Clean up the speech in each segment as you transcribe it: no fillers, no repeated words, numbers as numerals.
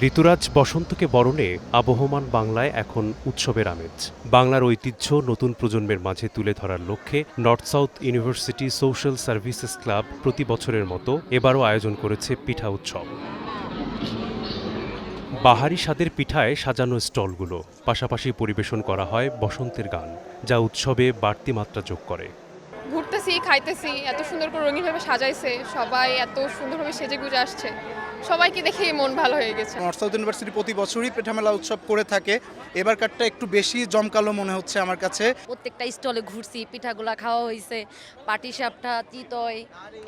ঋতুরাজ বসন্তকে বরণে আবহমান বাংলায় এখন উৎসবের আমেজ। বাংলার ঐতিহ্য নতুন প্রজন্মের মাঝে তুলে ধরার লক্ষ্যে north south university social services club প্রতি বছরের মতো এবারও আয়োজন করেছে পিঠা উৎসব। বাহারি স্বাদের পিঠায় সাজানো স্টলগুলো, পাশাপাশি পরিবেশন করা হয় বসন্তের গান, যা উৎসবে বাড়তি মাত্রা যোগ করে। ঘুরতেছি, খাইতেছি, এত সুন্দর করে রঙিনভাবে সাজাইছে, সবাই এত সুন্দরভাবে সেজে গুজে আসছে, সবাইকে দেখে মন ভালো হয়ে গেছে। নর্থ সাউথ ইউনিভার্সিটি প্রতি বছরই পিঠা মেলা উৎসব করে থাকে, এবারকারটা একটু বেশি জমকালো মনে হচ্ছে আমার কাছে। প্রত্যেকটা স্টলে ঘুরছি, পিঠাগুলা খাওয়া হয়েছে, পাটিসাপটা, চিতই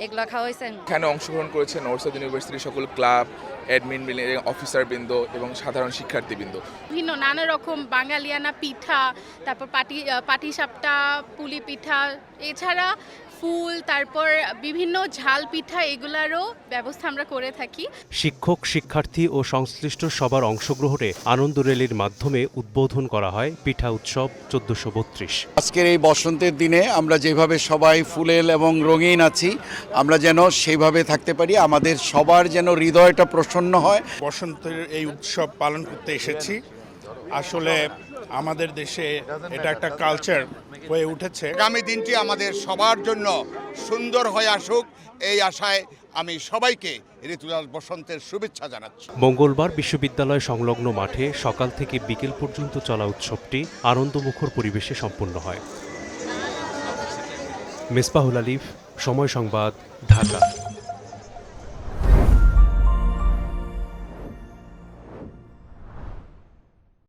এগুলা খাওয়া হয়েছে। এখানে অংশগ্রহণ করেছে নর্থ সাউথ ইউনিভার্সিটির সকল ক্লাব, অ্যাডমিন, অফিসারবৃন্দ এবং সাধারণ শিক্ষার্থীবৃন্দ। বিভিন্ন নানা রকম বাঙালিয়ানা পিঠা, তারপর পাটিসাপটা, পুলি পিঠা, এছাড়া ফুল, তারপর বিভিন্ন ঝাল পিঠা, এগুলারও ব্যবস্থা আমরা করে থাকি। শিক্ষক, শিক্ষার্থী ও সংশ্লিষ্ট সবার অংশগ্রহণে আনন্দ র্যালির মাধ্যমে উদ্বোধন করা হয় পিঠা উৎসব 1432। আজকের এই বসন্তের দিনে আমরা যেভাবে সবাই ফুলেল এবং রঙিন আছি, আমরা যেন সেইভাবে থাকতে পারি, আমাদের সবার যেন হৃদয়টা প্রসন্ন হয়। বসন্তের এই উৎসব পালন করতে এসেছি। আসলে আমাদের দেশে এটা একটা কালচার হয়ে উঠেছে। আগামী দিনটি আমাদের সবার জন্য সুন্দর হয়ে আসুক, এই আশায় আমি সবাইকে ঋতুরাজ বসন্তের শুভেচ্ছা জানাচ্ছি। মঙ্গলবার বিশ্ববিদ্যালয় সংলগ্ন মাঠে সকাল থেকে বিকেল পর্যন্ত চলা উৎসবটি আনন্দমুখর পরিবেশে সম্পন্ন হয়। মেসবাহুল আলিফ, সময় সংবাদ, ঢাকা।